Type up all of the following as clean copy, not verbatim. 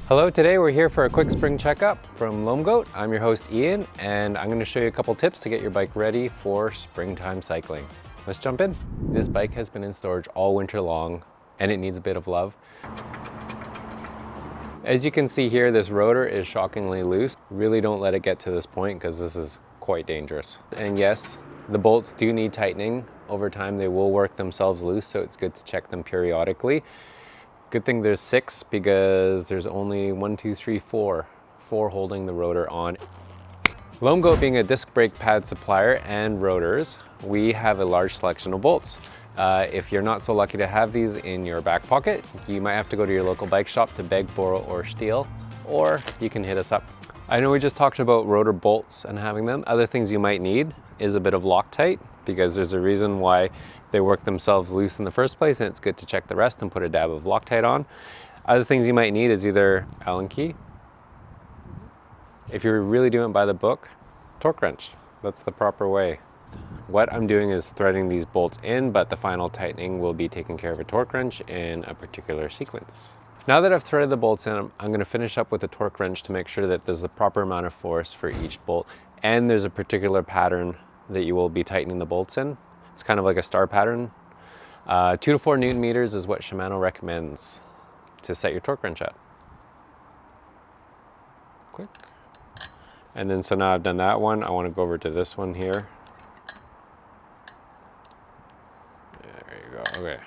Hello, today we're here for a quick spring checkup from Goat. I'm your host Ian, and I'm going to show you a couple tips to get your bike ready for springtime cycling. Let's jump in. This bike has been in storage all winter long and it needs a bit of love. As you can see here, this rotor is shockingly loose. Really don't let it get to this point because this is quite dangerous. And yes, the bolts do need tightening. Over time they will work themselves loose, so it's good to check them periodically. Good thing there's 6 because there's only 4 holding the rotor on. Goat being a disc brake pad supplier and rotors, we have a large selection of bolts. If you're not so lucky to have these in your back pocket, you might have to go to your local bike shop to beg, borrow, or steal, or you can hit us up. I know we just talked about rotor bolts and having them. Other things you might need is a bit of Loctite, because there's a reason why they work themselves loose in the first place, and it's good to check the rest and put a dab of Loctite on. Other things you might need is either Allen key. If you're really doing it by the book, torque wrench. That's the proper way. What I'm doing is threading these bolts in, but the final tightening will be taking care of a torque wrench in a particular sequence. Now that I've threaded the bolts in, I'm going to finish up with a torque wrench to make sure that there's the proper amount of force for each bolt, and there's a particular pattern that you will be tightening the bolts in. It's kind of like a star pattern. 2 to 4 Newton meters is what Shimano recommends to set your torque wrench at. Click. And then so now I've done that one, I want to go over to this one here. There you go, okay.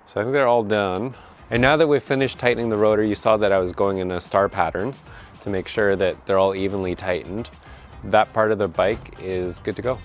So I think they're all done. And now that we've finished tightening the rotor, you saw that I was going in a star pattern to make sure that they're all evenly tightened. That part of the bike is good to go.